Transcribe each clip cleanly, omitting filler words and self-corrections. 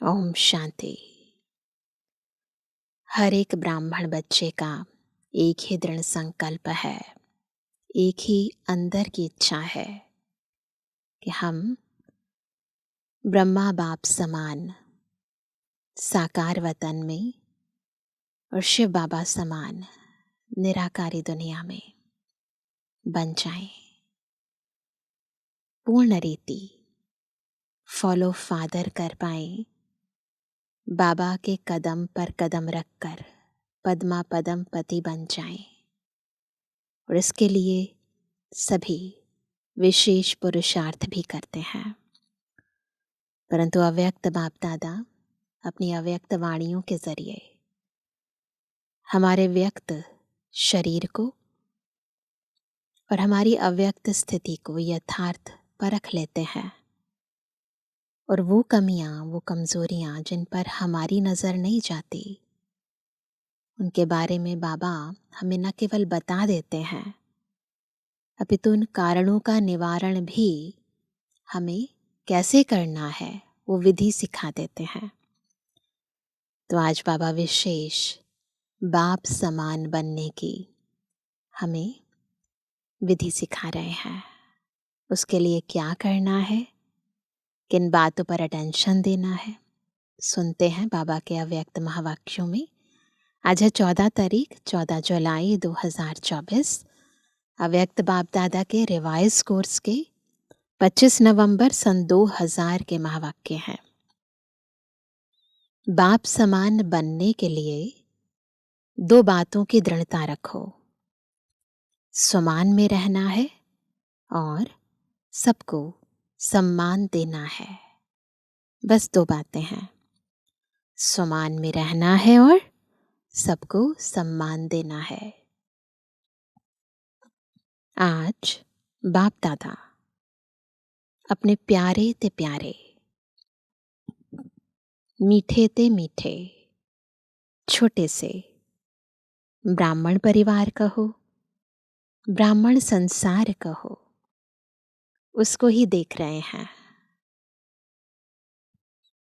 ओम शांति। हर एक ब्राह्मण बच्चे का एक ही दृढ़ संकल्प है, एक ही अंदर की इच्छा है कि हम ब्रह्मा बाप समान साकार वतन में और शिव बाबा समान निराकारी दुनिया में बन जाएं। पूर्ण रीति फॉलो फादर कर पाएं, बाबा के कदम पर कदम रखकर पद्मा पदम पति बन जाएं। और इसके लिए सभी विशेष पुरुषार्थ भी करते हैं, परंतु अव्यक्त बाप दादा अपनी अव्यक्त वाणियों के जरिए हमारे व्यक्त शरीर को और हमारी अव्यक्त स्थिति को यथार्थ परख लेते हैं, और वो कमियां, वो कमजोरियां जिन पर हमारी नजर नहीं जाती, उनके बारे में बाबा हमें न केवल बता देते हैं, अपितु उन कारणों का निवारण भी हमें कैसे करना है वो विधि सिखा देते हैं। तो आज बाबा विशेष बाप समान बनने की हमें विधि सिखा रहे हैं। उसके लिए क्या करना है, किन बातों पर अटेंशन देना है, सुनते हैं बाबा के अव्यक्त महावाक्यों में। आज है 14 तारीख 14 जुलाई 2024। अव्यक्त बाप दादा के रिवाइज कोर्स के 25 नवंबर सन 2000 के महावाक्य हैं। बाप समान बनने के लिए 2 बातों की दृढ़ता रखो, स्वमान में रहना है और सबको सम्मान देना है। बस 2 बातें हैं, स्वमान में रहना है और सबको सम्मान देना है। आज बाप दादा अपने प्यारे ते प्यारे, मीठे ते मीठे, छोटे से ब्राह्मण परिवार कहो, ब्राह्मण संसार कहो, उसको ही देख रहे हैं।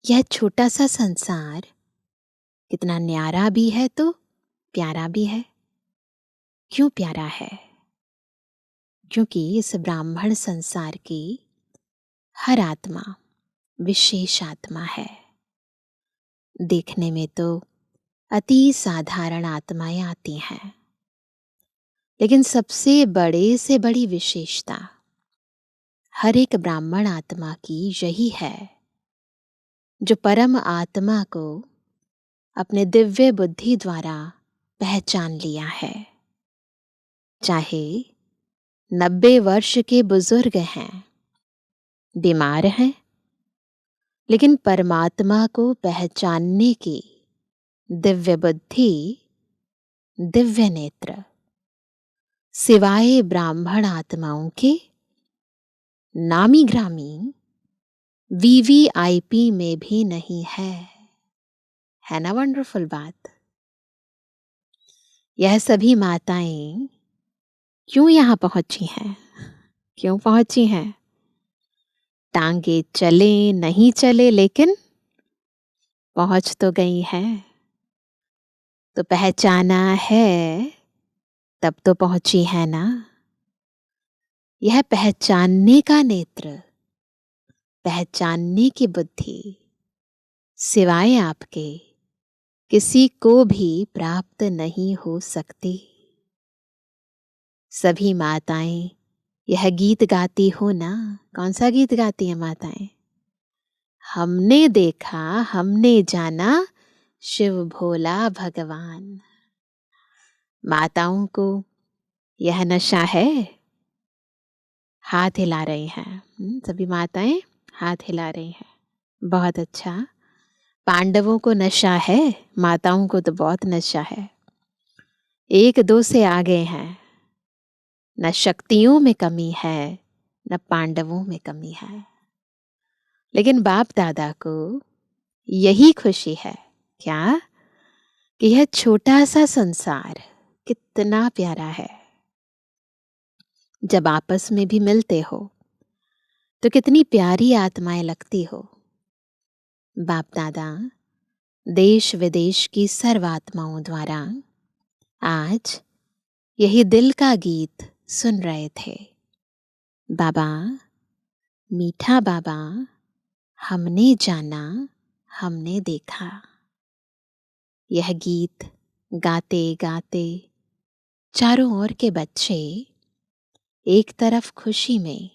यह छोटा सा संसार कितना न्यारा भी है तो प्यारा भी है। क्यों प्यारा है? क्योंकि इस ब्राह्मण संसार की हर आत्मा विशेष आत्मा है। देखने में तो अति साधारण आत्माएं आती हैं, लेकिन सबसे बड़े से बड़ी विशेषता हर एक ब्राह्मण आत्मा की यही है, जो परम आत्मा को अपने दिव्य बुद्धि द्वारा पहचान लिया है। चाहे 90 वर्ष के बुजुर्ग हैं, बीमार हैं, लेकिन परमात्मा को पहचानने की दिव्य बुद्धि, दिव्य नेत्र सिवाय ब्राह्मण आत्माओं के नामी ग्रामी VVIP में भी नहीं है ना वंडरफुल बात। यह सभी माताएं क्यों यहाँ पहुंची हैं? क्यों पहुंची हैं? टांगे चले नहीं चले, लेकिन पहुंच तो गई हैं। तो पहचाना है तब तो पहुंची है ना। यह पहचानने का नेत्र, पहचानने की बुद्धि सिवाय आपके किसी को भी प्राप्त नहीं हो सकती। सभी माताएं यह गीत गाती हो ना। कौन सा गीत गाती है माताएं? हमने देखा, हमने जाना, शिव भोला भगवान। माताओं को यह नशा है। हाथ हिला रही हैं, सभी माताएं हाथ हिला रही हैं। बहुत अच्छा। पांडवों को नशा है, माताओं को तो बहुत नशा है। 1-2 से आगे हैं। न शक्तियों में कमी है, न पांडवों में कमी है, लेकिन बाप दादा को यही खुशी है। क्या? कि यह छोटा सा संसार कितना प्यारा है। जब आपस में भी मिलते हो तो कितनी प्यारी आत्माएं लगती हो। बाप दादा देश विदेश की सर्वात्माओं द्वारा आज यही दिल का गीत सुन रहे थे। बाबा, मीठा बाबा, हमने जाना, हमने देखा। यह गीत गाते गाते चारों ओर के बच्चे एक तरफ खुशी में,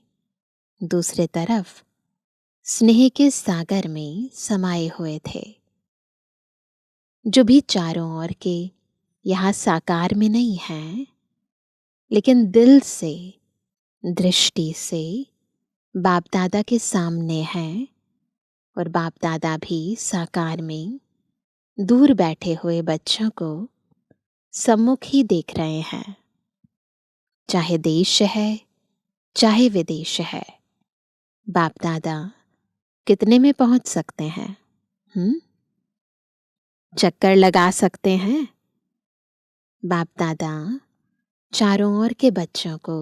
दूसरे तरफ स्नेह के सागर में समाये हुए थे। जो भी चारों ओर के यहाँ साकार में नहीं हैं, लेकिन दिल से, दृष्टि से बाप दादा के सामने हैं, और बाप दादा भी साकार में दूर बैठे हुए बच्चों को सम्मुख ही देख रहे हैं। चाहे देश है, चाहे विदेश है, बाप दादा कितने में पहुंच सकते हैं? चक्कर लगा सकते हैं? बाप दादा चारों ओर के बच्चों को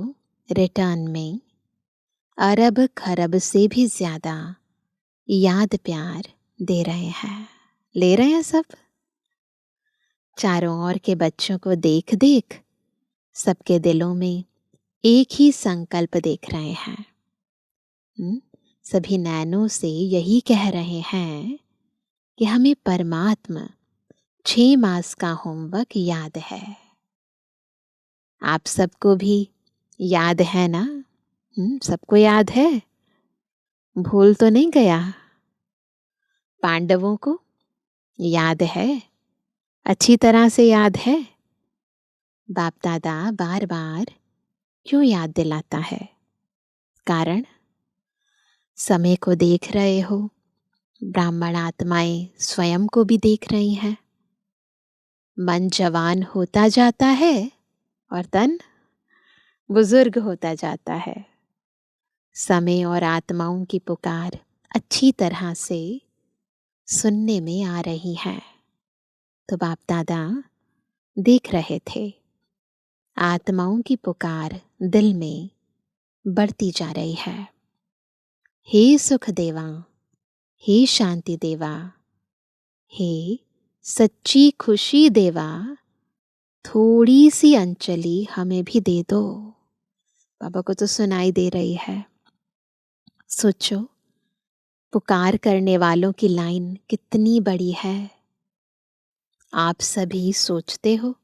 रिटर्न में अरब खरब से भी ज्यादा याद प्यार दे रहे हैं, ले रहे हैं सब। चारों ओर के बच्चों को देख देख सबके दिलों में एक ही संकल्प देख रहे हैं। सभी नैनों से यही कह रहे हैं कि हमें परमात्मा 6 मास का होमवर्क याद है। आप सबको भी याद है ना? सबको याद है? भूल तो नहीं गया? पांडवों को याद है? अच्छी तरह से याद है? बाप दादा बार बार क्यों याद दिलाता है? कारण समय को देख रहे हो, ब्राह्मण आत्माएं स्वयं को भी देख रही हैं। मन जवान होता जाता है और तन बुजुर्ग होता जाता है। समय और आत्माओं की पुकार अच्छी तरह से सुनने में आ रही है। तो बाप दादा देख रहे थे, आत्माओं की पुकार दिल में बढ़ती जा रही है। हे सुख देवा, हे शांति देवा, हे सच्ची खुशी देवा, थोड़ी सी अंजलि हमें भी दे दो। बाबा को तो सुनाई दे रही है। सोचो, पुकार करने वालों की लाइन कितनी बड़ी है। आप सभी सोचते हो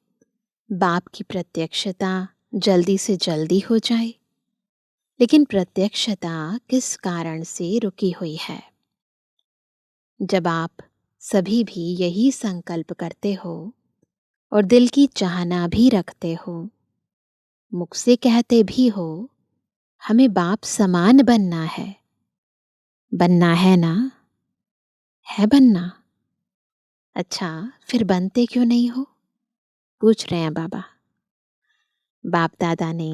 बाप की प्रत्यक्षता जल्दी से जल्दी हो जाए, लेकिन प्रत्यक्षता किस कारण से रुकी हुई है? जब आप सभी भी यही संकल्प करते हो और दिल की चाहना भी रखते हो, मुख से कहते भी हो हमें बाप समान बनना है, बनना है ना? है बनना? अच्छा, फिर बनते क्यों नहीं हो? पूछ रहे हैं बाबा। बाप दादा ने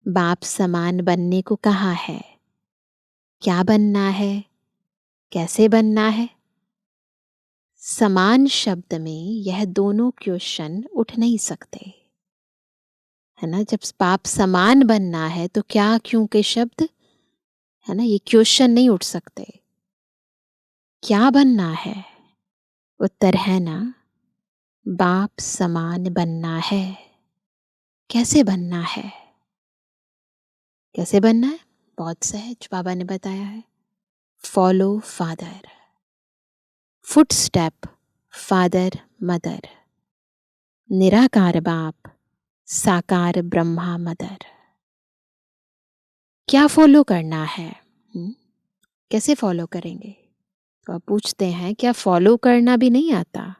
बाप समान बनने को कहा है। क्या बनना है, कैसे बनना है? समान शब्द में यह दोनों क्वेश्चन उठ नहीं सकते, है ना। जब बाप समान बनना है तो क्या क्यों के शब्द, है ना, ये क्वेश्चन नहीं उठ सकते। क्या बनना है? उत्तर है ना, बाप समान बनना है। कैसे बनना है? कैसे बनना है? बहुत सहज बाबा ने बताया है। Follow father, foot step father mother, निराकार बाप साकार ब्रह्मा मदर। क्या फॉलो करना है? कैसे फॉलो करेंगे? तो आप पूछते हैं क्या फॉलो करना भी नहीं आता?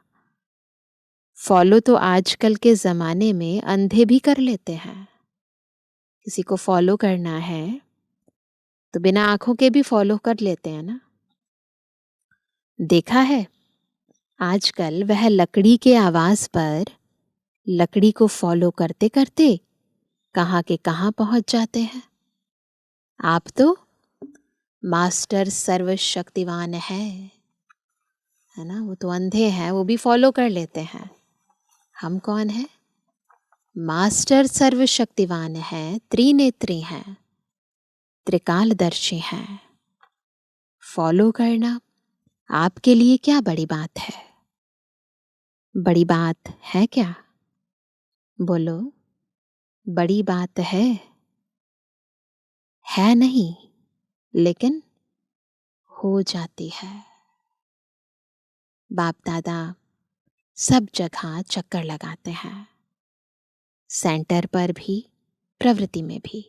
फॉलो तो आजकल के ज़माने में अंधे भी कर लेते हैं। किसी को फॉलो करना है तो बिना आंखों के भी फॉलो कर लेते हैं ना। देखा है आजकल वह लकड़ी के आवाज पर लकड़ी को फॉलो करते करते कहाँ के कहाँ पहुंच जाते हैं। आप तो मास्टर सर्वशक्तिवान है ना। वो तो अंधे हैं, वो भी फॉलो कर लेते हैं। हम कौन है? मास्टर सर्वशक्तिवान है, त्रिनेत्री हैं, त्रिकालदर्शी हैं। फॉलो करना आपके लिए क्या बड़ी बात है? बड़ी बात है क्या? बोलो, बड़ी बात है नहीं, लेकिन हो जाती है। बाप दादा सब जगह चक्कर लगाते हैं, सेंटर पर भी, प्रवृत्ति में भी।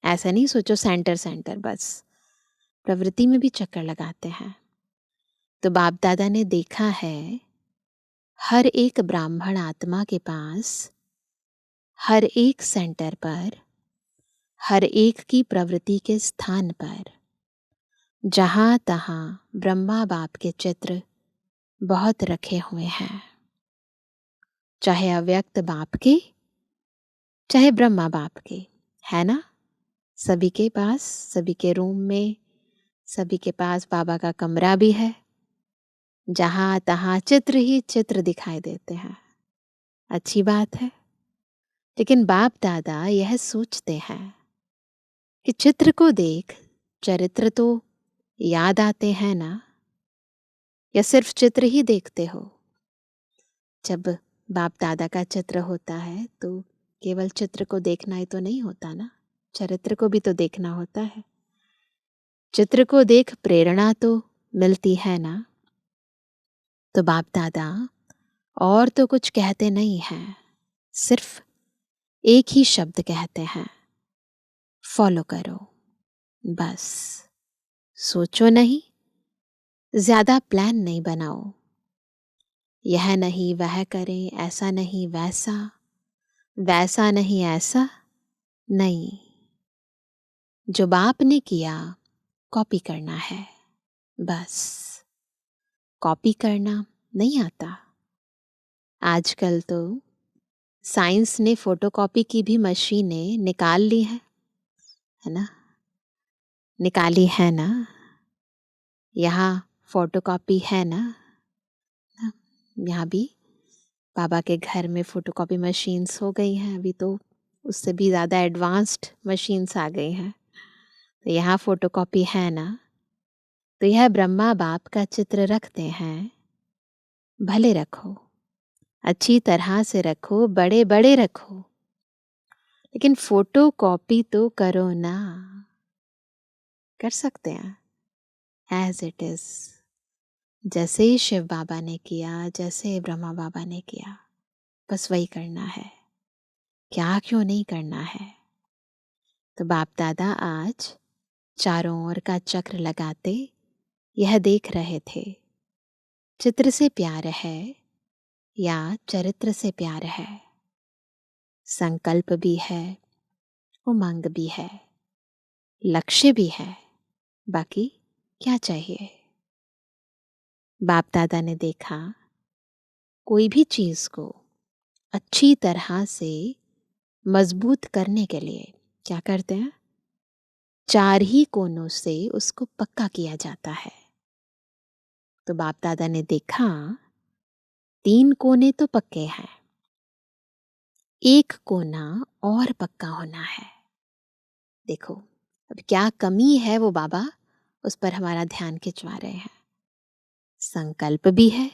ऐसा नहीं सोचो सेंटर सेंटर बस, प्रवृत्ति में भी चक्कर लगाते हैं। तो बाप दादा ने देखा है हर एक ब्राह्मण आत्मा के पास, हर एक सेंटर पर, हर एक की प्रवृत्ति के स्थान पर, जहां तहां ब्रह्मा बाप के चित्र बहुत रखे हुए हैं। चाहे अव्यक्त बाप के, चाहे ब्रह्मा बाप के, है ना? सभी के पास, सभी के रूम में, सभी के पास बाबा का कमरा भी है, जहां तहां चित्र ही चित्र दिखाई देते हैं। अच्छी बात है। लेकिन बाप दादा यह सोचते हैं कि चित्र को देख चरित्र तो याद आते हैं ना, या सिर्फ चित्र ही देखते हो? जब बाप दादा का चित्र होता है तो केवल चित्र को देखना ही तो नहीं होता ना, चरित्र को भी तो देखना होता है। चित्र को देख प्रेरणा तो मिलती है ना। तो बाप दादा और तो कुछ कहते नहीं हैं, सिर्फ एक ही शब्द कहते हैं, फॉलो करो। बस सोचो नहीं, ज्यादा प्लान नहीं बनाओ, यह नहीं वह करें, ऐसा नहीं वैसा, वैसा नहीं ऐसा नहीं। जो बाप ने किया कॉपी करना है, बस। कॉपी करना नहीं आता। आजकल तो साइंस ने फोटोकॉपी की भी मशीनें निकाल ली है ना? निकाली है ना? यहाँ फोटोकॉपी है ना? यहाँ भी बाबा के घर में फोटोकॉपी मशीन्स हो गई हैं। अभी तो उससे भी ज़्यादा एडवांस्ड मशीन्स आ गई हैं। तो यहाँ फोटोकॉपी है ना? तो यह ब्रह्मा बाप का चित्र रखते हैं, भले रखो, अच्छी तरह से रखो, बड़े बड़े रखो, लेकिन फोटो कॉपी तो करो ना। कर सकते हैं एज इट इज, जैसे शिव बाबा ने किया, जैसे ब्रह्मा बाबा ने किया, बस वही करना है। क्या क्यों नहीं करना है? तो बाप दादा आज चारों ओर का चक्र लगाते यह देख रहे थे, चित्र से प्यार है या चरित्र से प्यार है? संकल्प भी है, उमंग भी है, लक्ष्य भी है, बाकी क्या चाहिए? बाप दादा ने देखा कोई भी चीज को अच्छी तरह से मजबूत करने के लिए क्या करते हैं? चार ही कोनों से उसको पक्का किया जाता है। तो बाप दादा ने देखा तीन कोने तो पक्के हैं, एक कोना और पक्का होना है। देखो अब क्या कमी है, वो बाबा उस पर हमारा ध्यान खिंचवा रहे हैं। संकल्प भी है,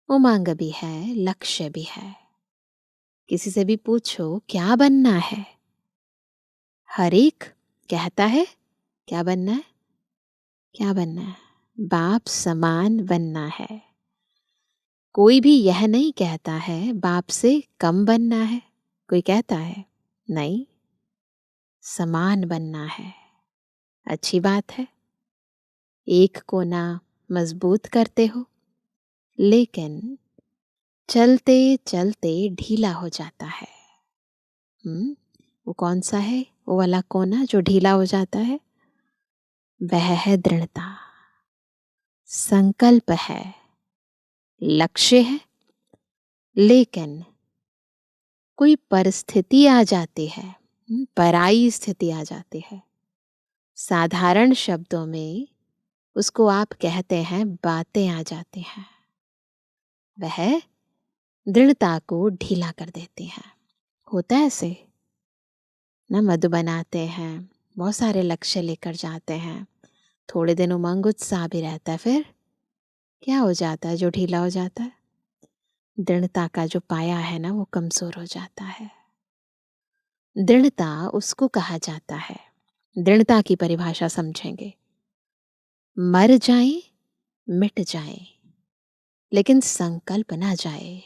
उमंग भी है, लक्ष्य भी है। किसी से भी पूछो क्या बनना है, हर एक कहता है क्या बनना है, क्या बनना है? बाप समान बनना है। कोई भी यह नहीं कहता है बाप से कम बनना है। कोई कहता है नहीं, समान बनना है। अच्छी बात है, एक कोना मजबूत करते हो, लेकिन चलते चलते ढीला हो जाता है। वो कौन सा है वो वाला कोना जो ढीला हो जाता है? वह है दृढ़ता। संकल्प है, लक्ष्य है, लेकिन कोई परिस्थिति आ जाती है, पराई स्थिति आ जाती है। साधारण शब्दों में उसको आप कहते हैं बातें आ जाती हैं, वह दृढ़ता को ढीला कर देती हैं। होता है ऐसे ना, मधु बनाते हैं, बहुत सारे लक्ष्य लेकर जाते हैं, थोड़े दिन उमंग उत्साह भी रहता है, फिर क्या हो जाता है जो ढीला हो जाता है? दृढ़ता का जो पाया है ना वो कमजोर हो जाता है। दृढ़ता उसको कहा जाता है, दृढ़ता की परिभाषा समझेंगे, मर जाए मिट जाए लेकिन संकल्प ना जाए,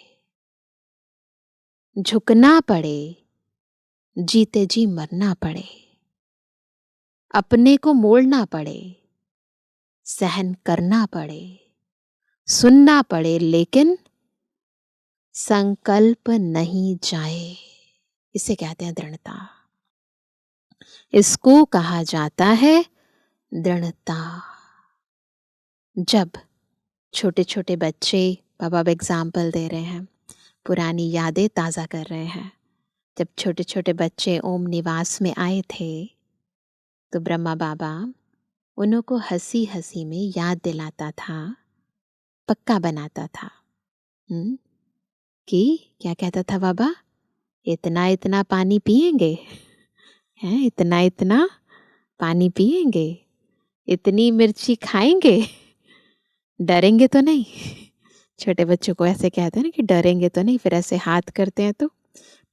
झुकना पड़े जीते जी मरना पड़े, अपने को मोड़ना पड़े, सहन करना पड़े, सुनना पड़े लेकिन संकल्प नहीं जाए, इसे कहते हैं दृढ़ता। इसको कहा जाता है दृढ़ता। जब छोटे छोटे बच्चे, बाबा अब एग्जाम्पल दे रहे हैं, पुरानी यादें ताज़ा कर रहे हैं, जब छोटे छोटे बच्चे ओम निवास में आए थे तो ब्रह्मा बाबा उन्हों को हंसी हंसी में याद दिलाता था, पक्का बनाता था। कि क्या कहता था बाबा, इतना इतना पानी पिएंगे हैं, इतना इतना पानी पिएंगे, इतनी मिर्ची खाएंगे, डरेंगे तो नहीं। छोटे बच्चों को ऐसे कहते हैं ना कि डरेंगे तो नहीं, फिर ऐसे हाथ करते हैं तो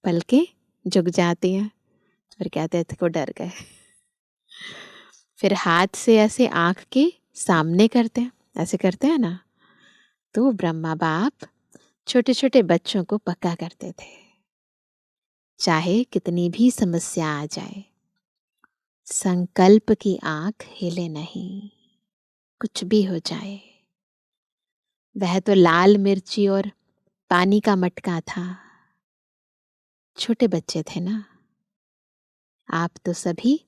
पलकें झुक जाती हैं, फिर कहते हैं को डर गए। फिर हाथ से ऐसे आंख के सामने करते हैं, ऐसे करते हैं ना, तो ब्रह्मा बाप छोटे छोटे बच्चों को पक्का करते थे, चाहे कितनी भी समस्या आ जाए, संकल्प की आंख हिले नहीं, कुछ भी हो जाए। वह तो लाल मिर्ची और पानी का मटका था, छोटे बच्चे थे ना। आप तो सभी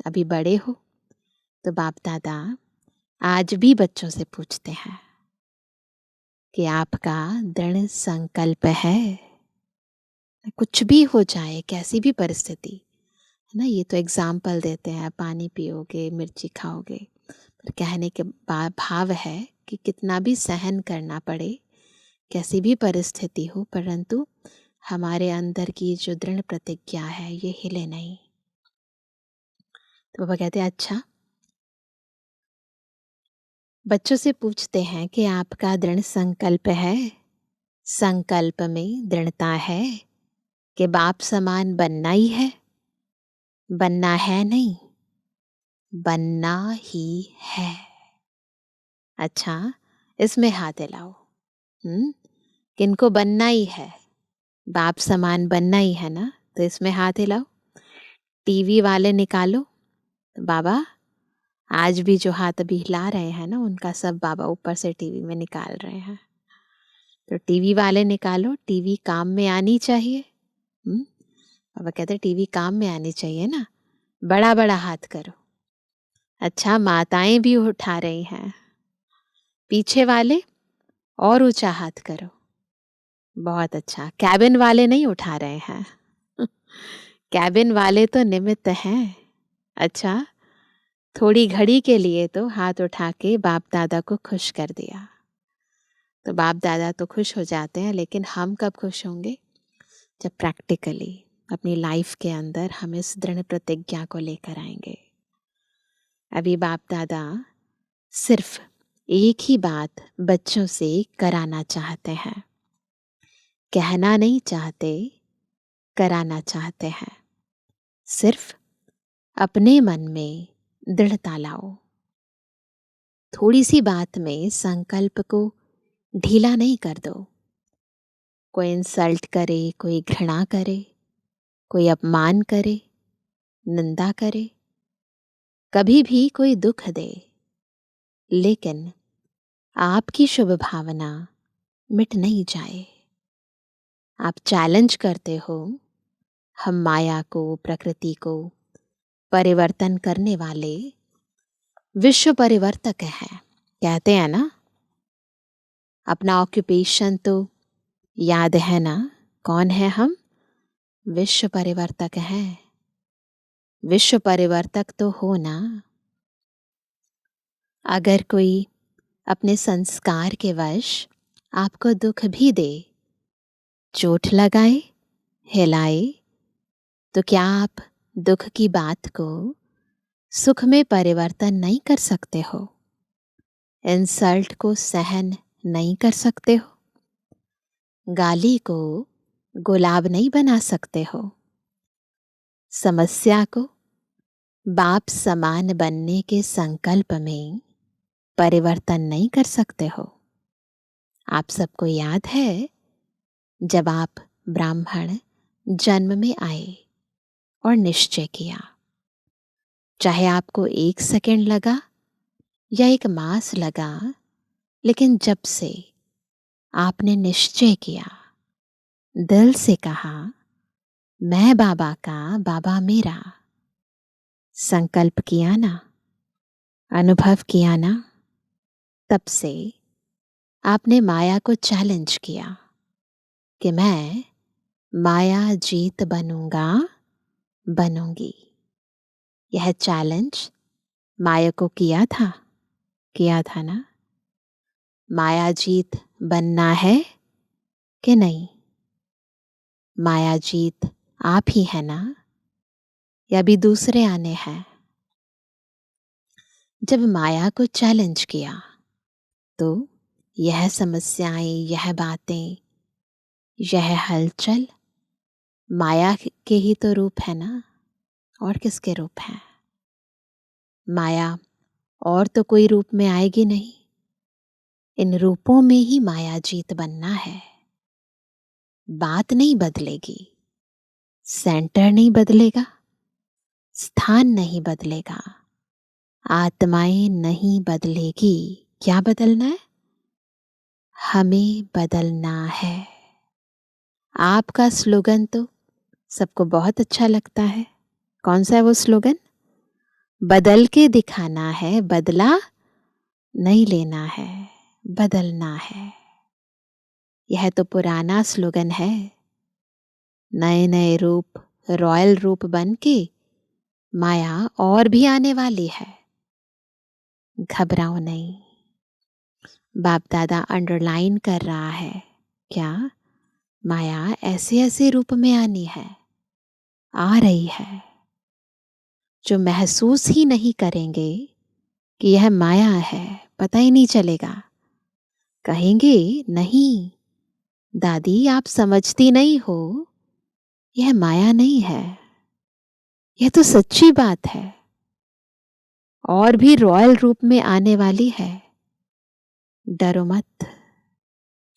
अभी बड़े हो, तो बाप दादा आज भी बच्चों से पूछते हैं कि आपका दृढ़ संकल्प है, कुछ भी हो जाए, कैसी भी परिस्थिति है ना। ये तो एग्जाम्पल देते हैं, पानी पियोगे मिर्ची खाओगे, पर कहने के भाव है कि कितना भी सहन करना पड़े, कैसी भी परिस्थिति हो, परंतु हमारे अंदर की जो दृढ़ प्रतिज्ञा है ये हिले नहीं। तो बाबा कहते हैं अच्छा, बच्चों से पूछते हैं कि आपका दृढ़ संकल्प है, संकल्प में दृढ़ता है कि बाप समान बनना ही है, बनना है नहीं, बनना ही है। अच्छा, इसमें हाथ हिलाओ। किनको बनना ही है, बाप समान बनना ही है ना, तो इसमें हाथ हिलाओ। टीवी वाले निकालो, बाबा आज भी जो हाथ अभी हिला रहे हैं ना, उनका सब बाबा ऊपर से टीवी में निकाल रहे हैं। तो टीवी वाले निकालो, टीवी काम में आनी चाहिए। बाबा कहते टीवी काम में आनी चाहिए ना, बड़ा बड़ा हाथ करो। अच्छा, माताएं भी उठा रही हैं, पीछे वाले और ऊंचा हाथ करो। बहुत अच्छा, कैबिन वाले नहीं उठा रहे हैं। कैबिन वाले तो निमित्त हैं। अच्छा, थोड़ी घड़ी के लिए तो हाथ उठा के बाप दादा को खुश कर दिया, तो बाप दादा तो खुश हो जाते हैं, लेकिन हम कब खुश होंगे, जब प्रैक्टिकली अपनी लाइफ के अंदर हम इस दृढ़ प्रतिज्ञा को लेकर आएंगे। अभी बाप दादा सिर्फ एक ही बात बच्चों से कराना चाहते हैं, कहना नहीं चाहते, कराना चाहते हैं। सिर्फ अपने मन में दृढ़ता लाओ, थोड़ी सी बात में संकल्प को ढीला नहीं कर दो। कोई इंसल्ट करे, कोई घृणा करे, कोई अपमान करे, निंदा करे, कभी भी कोई दुख दे, लेकिन आपकी शुभ भावना मिट नहीं जाए। आप चैलेंज करते हो, हम माया को, प्रकृति को परिवर्तन करने वाले विश्व परिवर्तक हैं, कहते हैं ना। अपना ऑक्यूपेशन तो याद है ना, कौन है हम, विश्व परिवर्तक हैं। विश्व परिवर्तक तो हो ना। अगर कोई अपने संस्कार के वश आपको दुख भी दे, चोट लगाए, हिलाए, तो क्या आप दुख की बात को सुख में परिवर्तन नहीं कर सकते हो? इंसल्ट को सहन नहीं कर सकते हो, गाली को गुलाब नहीं बना सकते हो, समस्या को बाप समान बनने के संकल्प में परिवर्तन नहीं कर सकते हो। आप सबको याद है, जब आप ब्राह्मण जन्म में आए और निश्चय किया, चाहे आपको 1 सेकंड लगा या 1 मास लगा, लेकिन जब से आपने निश्चय किया, दिल से कहा मैं बाबा का, बाबा मेरा, संकल्प किया ना, अनुभव किया ना, तब से आपने माया को चैलेंज किया कि मैं माया जीत बनूंगा, बनूंगी। यह चैलेंज माया को किया था ना। माया जीत बनना है कि नहीं? माया जीत आप ही है ना, या भी दूसरे आने हैं? जब माया को चैलेंज किया तो यह समस्याएं, यह बातें, यह हलचल माया के ही तो रूप है ना, और किसके रूप है? माया और तो कोई रूप में आएगी नहीं। इन रूपों में ही माया जीत बनना है। बात नहीं बदलेगी, सेंटर नहीं बदलेगा, स्थान नहीं बदलेगा, आत्माएं नहीं बदलेगी। क्या बदलना है? हमें बदलना है। आपका स्लोगन तो सबको बहुत अच्छा लगता है। कौन सा है वो स्लोगन? बदल के दिखाना है, बदला नहीं लेना है, बदलना है। यह तो पुराना स्लोगन है। नए नए रूप, रॉयल रूप बन के माया और भी आने वाली है। घबराओ नहीं। बाप दादा अंडरलाइन कर रहा है, क्या? माया ऐसे ऐसे रूप में आनी है, आ रही है। जो महसूस ही नहीं करेंगे कि यह माया है, पता ही नहीं चलेगा। कहेंगे नहीं दादी, आप समझती नहीं हो, यह माया नहीं है, यह तो सच्ची बात है, और भी रॉयल रूप में आने वाली है। डरो मत।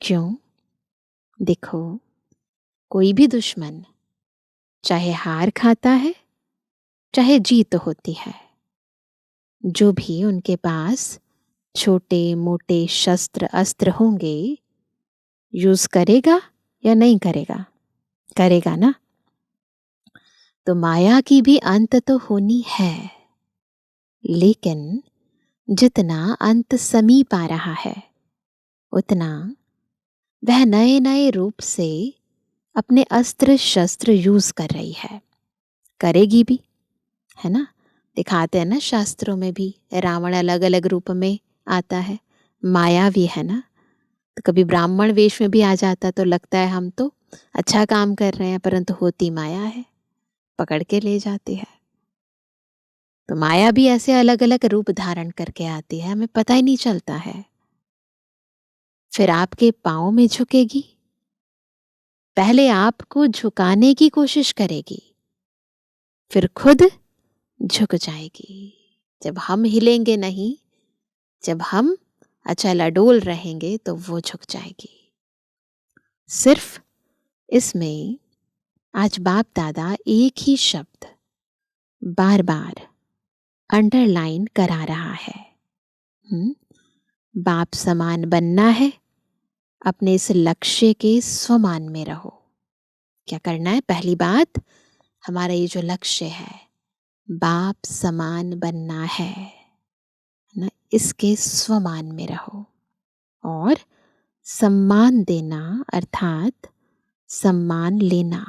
क्यों? देखो, कोई भी दुश्मन चाहे हार खाता है, चाहे जीत होती है, जो भी उनके पास छोटे मोटे शस्त्र अस्त्र होंगे, यूज करेगा या नहीं करेगा? करेगा ना। तो माया की भी अंत तो होनी है, लेकिन जितना अंत समीप आ रहा है, उतना वह नए नए रूप से अपने अस्त्र शस्त्र यूज कर रही है, करेगी भी, है ना। दिखाते हैं ना शास्त्रों में भी, रावण अलग अलग रूप में आता है, माया भी है ना। तो कभी ब्राह्मण वेश में भी आ जाता तो लगता है हम तो अच्छा काम कर रहे हैं, परंतु होती माया है, पकड़ के ले जाती है। तो माया भी ऐसे अलग अलग रूप धारण करके आती है, हमें पता ही नहीं चलता है। फिर आपके पांव में झुकेगी, पहले आपको झुकाने की कोशिश करेगी, फिर खुद झुक जाएगी। जब हम हिलेंगे नहीं, जब हम अचल अडोल रहेंगे, तो वो झुक जाएगी। सिर्फ इसमें आज बाप दादा एक ही शब्द बार बार अंडरलाइन करा रहा है। बाप समान बनना है, अपने इस लक्ष्य के स्वमान में रहो। क्या करना है? पहली बात, हमारा ये जो लक्ष्य है, बाप समान बनना है ना, इसके स्वमान में रहो। और सम्मान देना अर्थात सम्मान लेना,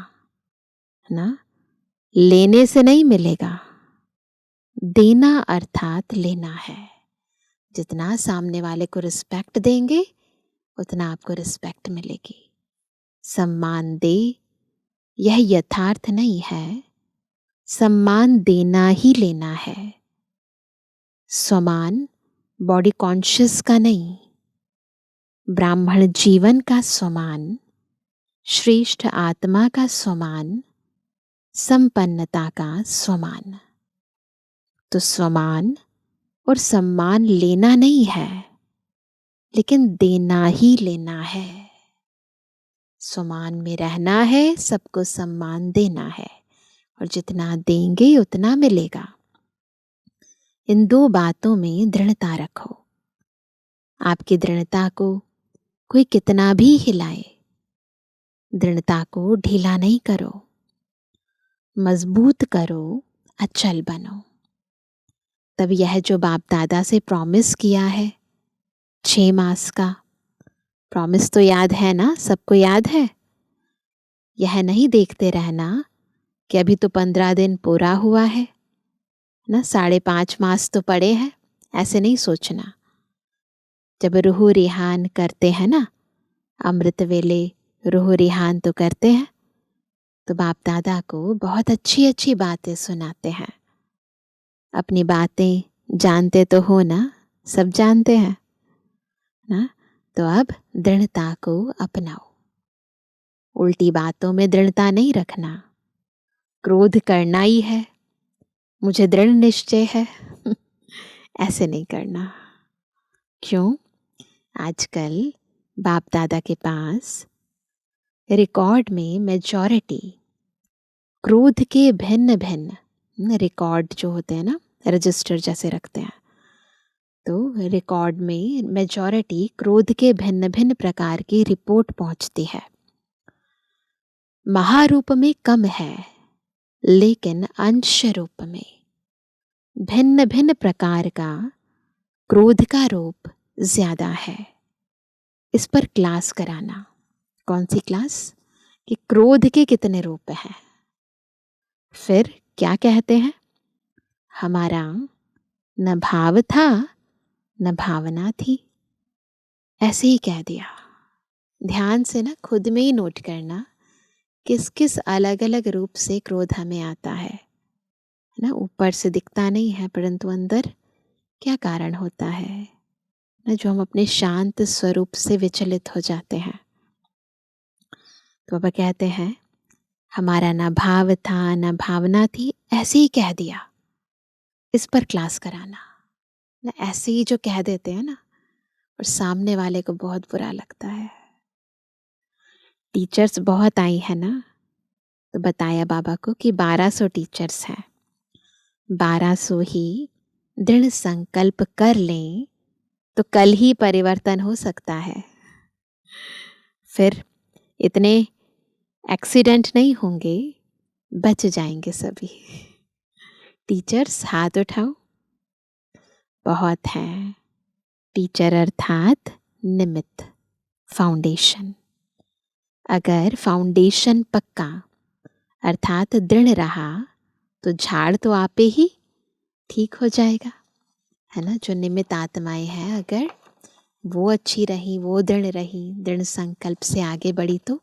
है ना। लेने से नहीं मिलेगा, देना अर्थात लेना है। जितना सामने वाले को रिस्पेक्ट देंगे, उतना आपको रिस्पेक्ट मिलेगी। सम्मान दे, यह यथार्थ नहीं है। सम्मान देना ही लेना है। स्वमान बॉडी कॉन्शियस का नहीं, ब्राह्मण जीवन का स्वमान, श्रेष्ठ आत्मा का स्वमान, संपन्नता का स्वमान। तो स्वमान और सम्मान लेना नहीं है, लेकिन देना ही लेना है। स्वमान में रहना है, सबको सम्मान देना है, और जितना देंगे उतना मिलेगा। इन दो बातों में दृढ़ता रखो। आपकी दृढ़ता को कोई कितना भी हिलाए, दृढ़ता को ढीला नहीं करो, मजबूत करो, अचल बनो। तब यह जो बाप दादा से प्रॉमिस किया है 6 मास का, प्रॉमिस तो याद है ना, सबको याद है। यह नहीं देखते रहना कि अभी तो 15 दिन पूरा हुआ है ना, 5.5 मास तो पड़े हैं, ऐसे नहीं सोचना। जब रूह रिहान करते हैं ना, अमृत वेले रूह रिहान तो करते हैं, तो बाप दादा को बहुत अच्छी अच्छी बातें सुनाते हैं। अपनी बातें जानते तो हो ना, सब जानते हैं ना। तो अब दृढ़ता को अपनाओ, उल्टी बातों में दृढ़ता नहीं रखना। क्रोध करना ही है, मुझे दृढ़ निश्चय है ऐसे नहीं करना। क्यों? आजकल बाप दादा के पास रिकॉर्ड में मेजॉरिटी क्रोध के भिन्न भिन्न रिकॉर्ड जो होते हैं ना, रजिस्टर जैसे रखते हैं, तो रिकॉर्ड में मेजॉरिटी क्रोध के भिन्न भिन्न प्रकार की रिपोर्ट पहुंचती है। महारूप में कम है, लेकिन अंश रूप में भिन्न भिन्न प्रकार का क्रोध का रूप ज्यादा है। इस पर क्लास कराना। कौन सी क्लास? कि क्रोध के कितने रूप हैं। फिर क्या कहते हैं? हमारा न भाव था न भावना थी, ऐसे ही कह दिया। ध्यान से ना खुद में ही नोट करना किस किस अलग अलग रूप से क्रोध हमें आता है ना। ऊपर से दिखता नहीं है, परंतु अंदर क्या कारण होता है ना, जो हम अपने शांत स्वरूप से विचलित हो जाते हैं। तो बाबा कहते हैं हमारा ना भाव था ना भावना थी, ऐसे ही कह दिया। इस पर क्लास कराना ना, ऐसे ही जो कह देते हैं ना, और सामने वाले को बहुत बुरा लगता है। टीचर्स बहुत आई है ना, तो बताया बाबा को कि 1200 टीचर्स हैं। 1200 ही दृढ़ संकल्प कर लें तो कल ही परिवर्तन हो सकता है। फिर इतने एक्सीडेंट नहीं होंगे, बच जाएंगे सभी। टीचर्स हाथ उठाओ। बहुत हैं। टीचर अर्थात निमित्त, फाउंडेशन। अगर फाउंडेशन पक्का अर्थात दृढ़ रहा तो झाड़ तो आपे ही ठीक हो जाएगा, है ना। जो निमित्त आत्माएं हैं, अगर वो अच्छी रही, वो दृढ़ रही, दृढ़ संकल्प से आगे बढ़ी, तो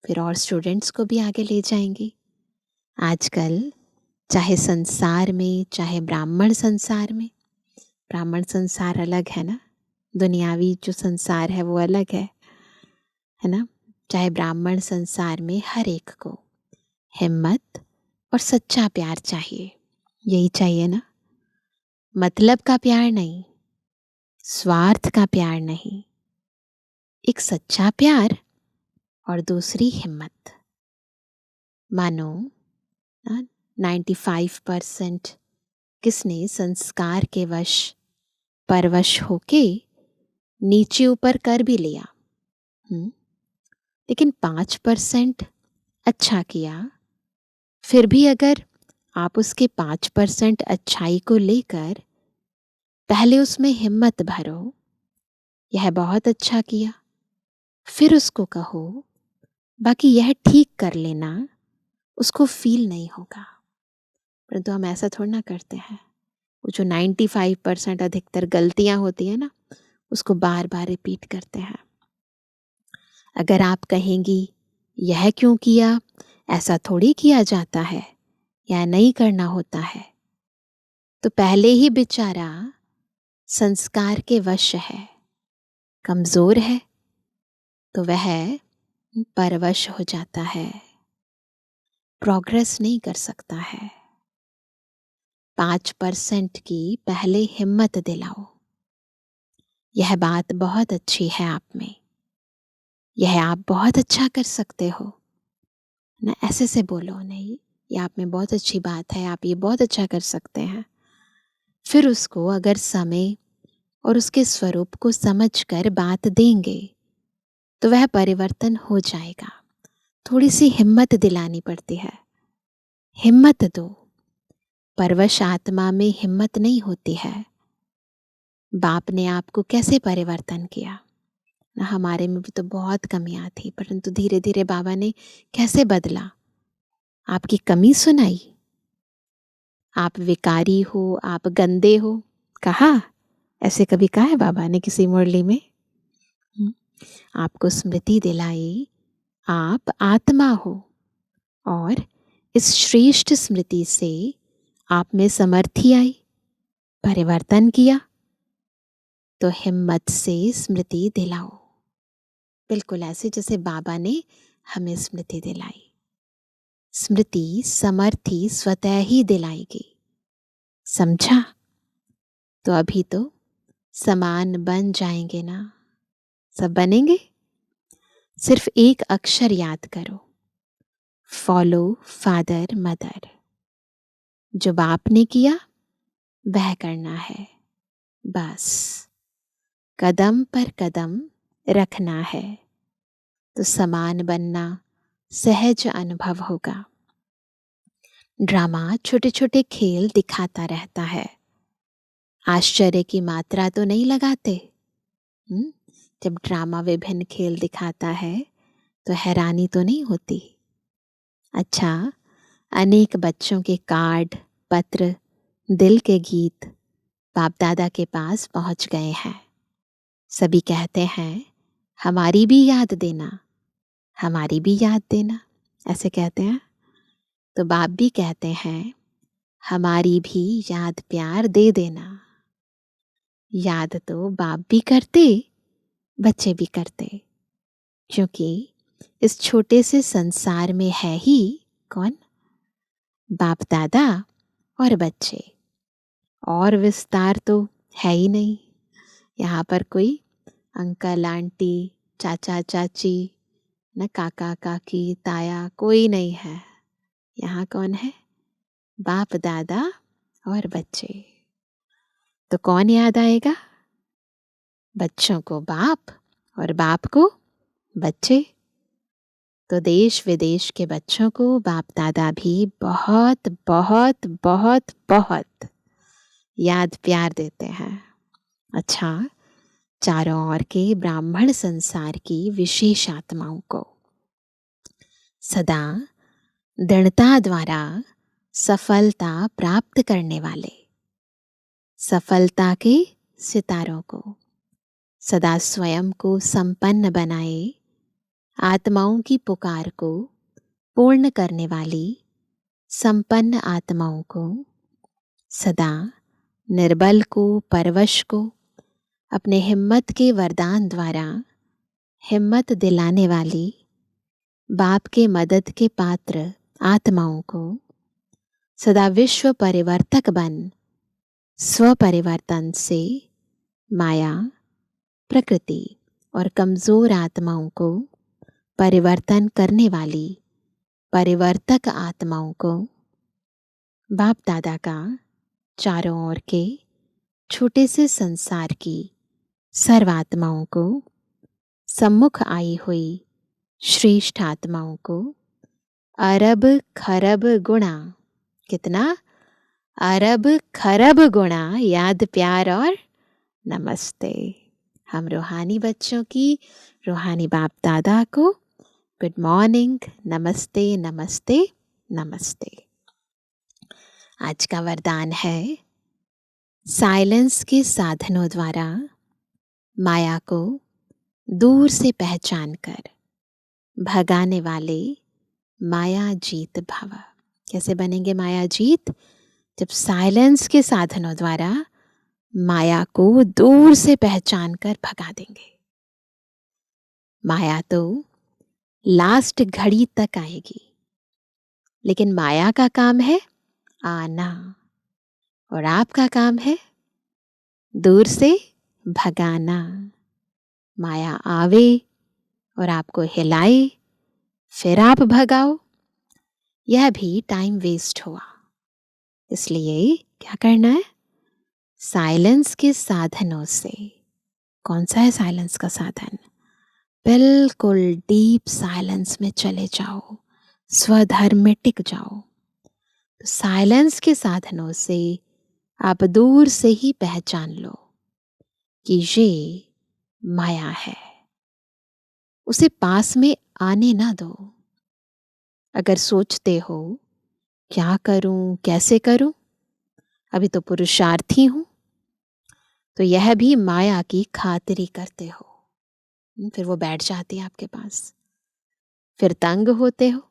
फिर और स्टूडेंट्स को भी आगे ले जाएंगी। आजकल चाहे संसार में, चाहे ब्राह्मण संसार में, ब्राह्मण संसार अलग है ना, दुनियावी जो संसार है वो अलग है ना। चाहे ब्राह्मण संसार में हर एक को हिम्मत और सच्चा प्यार चाहिए। यही चाहिए ना, मतलब का प्यार नहीं, स्वार्थ का प्यार नहीं, एक सच्चा प्यार और दूसरी हिम्मत। मानो 95% किसने संस्कार के वश परवश होके नीचे ऊपर कर भी लिया, लेकिन 5% अच्छा किया। फिर भी अगर आप उसके 5% अच्छाई को लेकर पहले उसमें हिम्मत भरो, यह बहुत अच्छा किया, फिर उसको कहो बाकी यह ठीक कर लेना, उसको फील नहीं होगा। परंतु हम ऐसा थोड़ा ना करते हैं। वो जो 95% अधिकतर गलतियां होती है ना, उसको बार बार रिपीट करते हैं। अगर आप कहेंगी यह क्यों किया, ऐसा थोड़ी किया जाता है, या नहीं करना होता है, तो पहले ही बेचारा संस्कार के वश है, कमज़ोर है तो वह परवश हो जाता है, प्रोग्रेस नहीं कर सकता है। 5% की पहले हिम्मत दिलाओ, यह बात बहुत अच्छी है आप में, यह आप बहुत अच्छा कर सकते हो ना। ऐसे से बोलो नहीं, ये आप में बहुत अच्छी बात है, आप ये बहुत अच्छा कर सकते हैं। फिर उसको अगर समय और उसके स्वरूप को समझकर बात देंगे तो वह परिवर्तन हो जाएगा। थोड़ी सी हिम्मत दिलानी पड़ती है, हिम्मत दो। परवश आत्मा में हिम्मत नहीं होती है। बाप ने आपको कैसे परिवर्तन किया ना, हमारे में भी तो बहुत कमियां थी, परंतु धीरे धीरे बाबा ने कैसे बदला, आपकी कमी सुनाई। आप विकारी हो, आप गंदे हो, कहा? ऐसे कभी कहा है बाबा ने किसी मुरली में? आपको स्मृति दिलाई आप आत्मा हो, और इस श्रेष्ठ स्मृति से आप में समर्थी आई, परिवर्तन किया। तो हिम्मत से स्मृति दिलाओ, बिल्कुल ऐसे जैसे बाबा ने हमें स्मृति दिलाई। स्मृति समर्थी स्वतः ही दिलाएगी, समझा? तो अभी तो समान बन जाएंगे ना, सब बनेंगे। सिर्फ एक अक्षर याद करो, फॉलो फादर मदर। जो बाप ने किया वह करना है, बस कदम पर कदम रखना है, तो समान बनना सहज अनुभव होगा। ड्रामा छोटे छोटे खेल दिखाता रहता है, आश्चर्य की मात्रा तो नहीं लगाते। जब ड्रामा विभिन्न खेल दिखाता है तो हैरानी तो नहीं होती। अच्छा, अनेक बच्चों के कार्ड, पत्र, दिल के गीत बाप दादा के पास पहुंच गए हैं। सभी कहते हैं हमारी भी याद देना, हमारी भी याद देना, ऐसे कहते हैं। तो बाप भी कहते हैं हमारी भी याद प्यार दे देना। याद तो बाप भी करते, बच्चे भी करते, क्योंकि इस छोटे से संसार में है ही कौन? बाप दादा और बच्चे, और विस्तार तो है ही नहीं। यहाँ पर कोई अंकल आंटी, चाचा चाची, न काका काकी, ताया, कोई नहीं है। यहाँ कौन है? बाप दादा और बच्चे। तो कौन याद आएगा? बच्चों को बाप और बाप को बच्चे। तो देश विदेश के बच्चों को बाप दादा भी बहुत बहुत बहुत बहुत याद प्यार देते हैं। अच्छा, चारों ओर के ब्राह्मण संसार की विशेष आत्माओं को सदा दृढ़ता द्वारा सफलता प्राप्त करने वाले सफलता के सितारों को सदा स्वयं को संपन्न बनाए, आत्माओं की पुकार को पूर्ण करने वाली संपन्न आत्माओं को, सदा निर्बल को, परवश को अपने हिम्मत के वरदान द्वारा हिम्मत दिलाने वाली बाप के मदद के पात्र आत्माओं को सदा विश्व परिवर्तक बन स्वपरिवर्तन से माया, प्रकृति और कमजोर आत्माओं को परिवर्तन करने वाली परिवर्तक आत्माओं को बाप दादा का चारों ओर के छोटे से संसार की सर्वात्माओं को, सम्मुख आई हुई श्रेष्ठ आत्माओं को अरब खरब गुणा, कितना? अरब खरब गुणा याद प्यार और नमस्ते। हम रूहानी बच्चों की रूहानी बाप दादा को गुड मॉर्निंग, नमस्ते नमस्ते नमस्ते। आज का वरदान है साइलेंस के साधनों द्वारा माया को दूर से पहचान कर भगाने वाले माया जीत भव। कैसे बनेंगे माया जीत? जब साइलेंस के साधनों द्वारा माया को दूर से पहचान कर भगा देंगे। माया तो लास्ट घड़ी तक आएगी, लेकिन माया का काम है आना और आपका काम है दूर से भगाना। माया आवे और आपको हिलाए, फिर आप भगाओ, यह भी टाइम वेस्ट हुआ। इसलिए क्या करना है? साइलेंस के साधनों से। कौन सा है साइलेंस का साधन? बिल्कुल डीप साइलेंस में चले जाओ, स्वधर्म में टिक जाओ। तो साइलेंस के साधनों से आप दूर से ही पहचान लो कि ये माया है। उसे पास में आने ना दो। अगर सोचते हो क्या करूं, कैसे करूं, अभी तो पुरुषार्थी हूं, तो यह भी माया की खातिरी करते हो। फिर वो बैठ जाती है आपके पास, फिर तंग होते हो।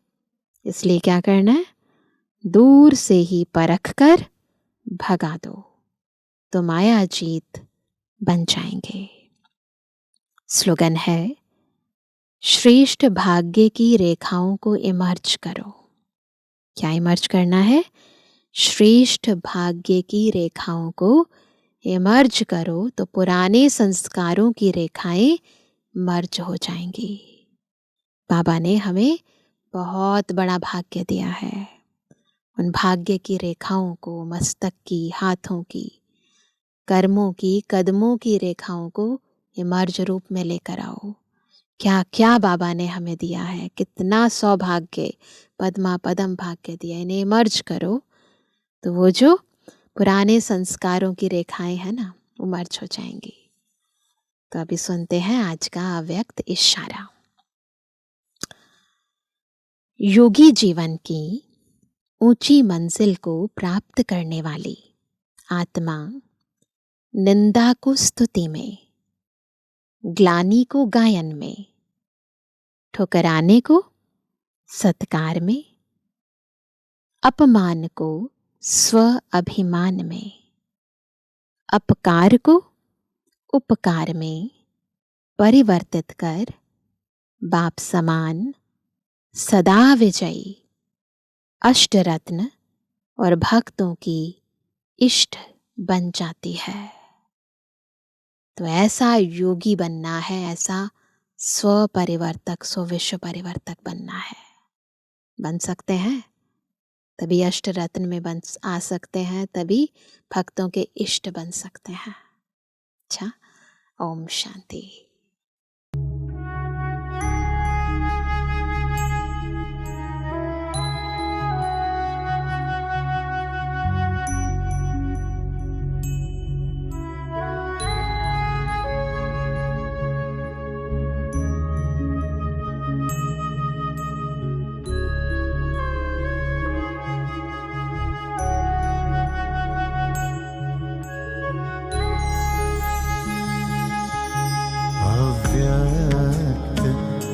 इसलिए क्या करना है? दूर से ही परख कर भगा दो, तो माया जीत बन जाएंगे। स्लोगन है, श्रेष्ठ भाग्य की रेखाओं को इमर्ज करो। क्या इमर्ज करना है? श्रेष्ठ भाग्य की रेखाओं को इमर्ज करो, तो पुराने संस्कारों की रेखाएं मर्ज हो जाएंगी। बाबा ने हमें बहुत बड़ा भाग्य दिया है। उन भाग्य की रेखाओं को मस्तक की, हाथों की, कर्मों की, कदमों की रेखाओं को इमर्ज रूप में लेकर आओ। क्या क्या बाबा ने हमें दिया है, कितना सौभाग्य, पद्मा पदम भाग्य दिया। इन्हें इमर्ज करो, तो वो जो पुराने संस्कारों की रेखाएं हैं ना, वो मर्ज हो जाएंगी। तो अभी सुनते हैं आज का अव्यक्त इशारा। योगी जीवन की ऊंची मंजिल को प्राप्त करने वाली आत्मा निंदा को स्तुति में, ग्लानि को गायन में, ठुकराने को सत्कार में, अपमान को स्व अभिमान में, अपकार को उपकार में परिवर्तित कर बाप समान सदा विजयी अष्टरत्न और भक्तों की इष्ट बन जाती है। तो ऐसा योगी बनना है, ऐसा स्व परिवर्तक, स्व विश्व परिवर्तक बनना है। बन सकते हैं तभी अष्ट रत्न में बन आ सकते हैं, तभी भक्तों के इष्ट बन सकते हैं। अच्छा, ओम शांति।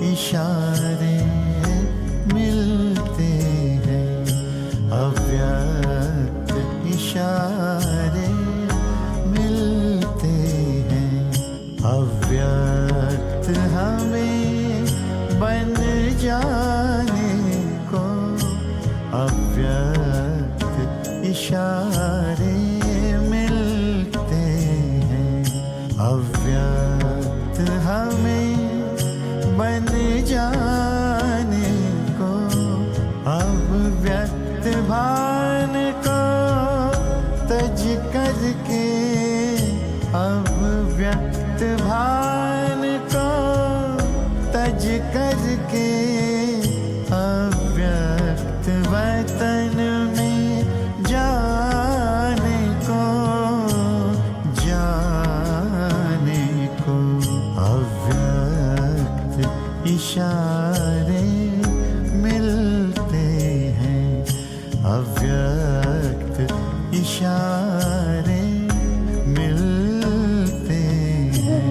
इशारे मिलते हैं, अव्यक्त इशारे मिलते हैं, अव्यक्त हमें बन जाने को, अव्यक्त इशारे मिलते हैं, अव्यक्त हमें बन जाने को, अब व्यक्त भान को तज करके, अब व्यक्त भान को तज करके, अव्यक्त वतन में जाने को, जाने को, अव्यक्त इशारे मिलते हैं, अव्यक्त इशारे मिलते हैं।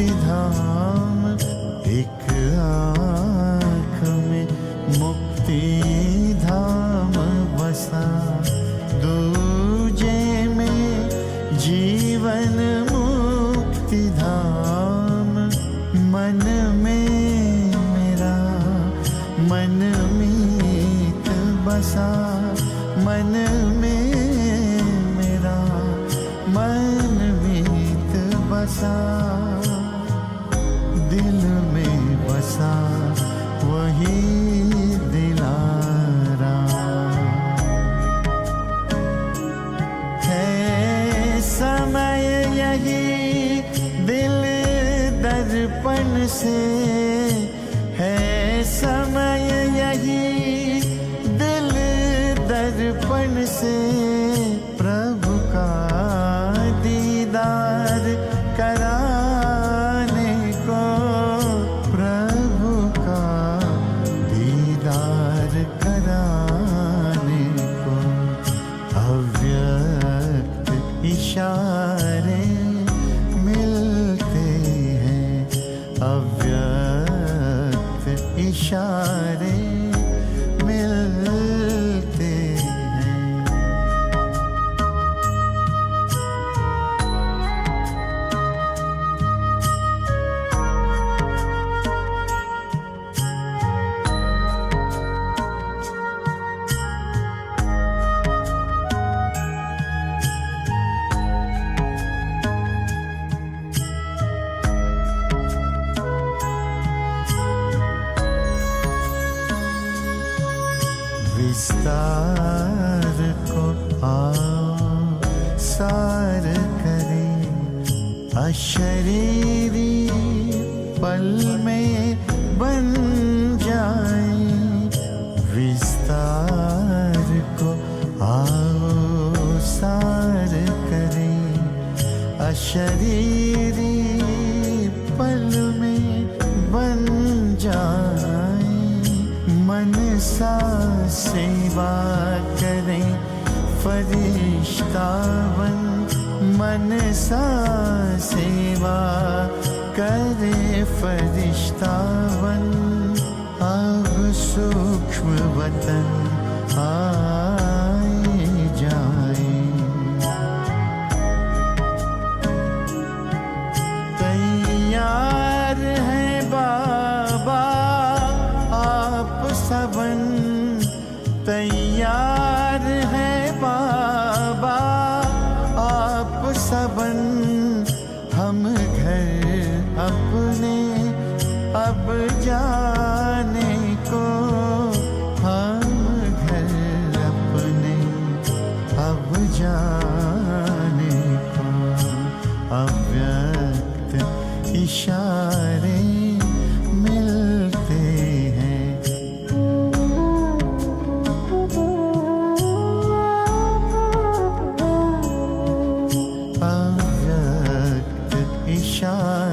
मुक्ति धाम, एक आँख में मुक्ति धाम बसा, दूजे में जीवन मुक्ति धाम। मन में मेरा मनमीत बसा, मन में मेरा मनमीत बसा, दिल में बसा वही दिलारा। है समय यही दिल दर्पण से, है समय यही दिल दर्पण से, प्रभु का दीदार कराने को, प्रभु का दीदार कराने को। अव्यक्त इशारे मिलते हैं, अव्यक्त इशारे मिलते हैं। विस्तार को आओ सार करे, अशरीरी पल में बन जाए। विस्तार को आओ सार करे, अशरीरी पल में बन जाए। मन सा सेवा करें फरिश्तावन, मन सा सेवा करे फरिश्तावन। अब सूक्ष्म वतन आए जाए, तैयार है बाबा आप सबन, तैयार है बाबा आप सबन। हम घर अपने अब जाने को, हम घर अपने अब जाने को। अव्यक्त इशारे मिलते हैं, अव्यक्त इशारे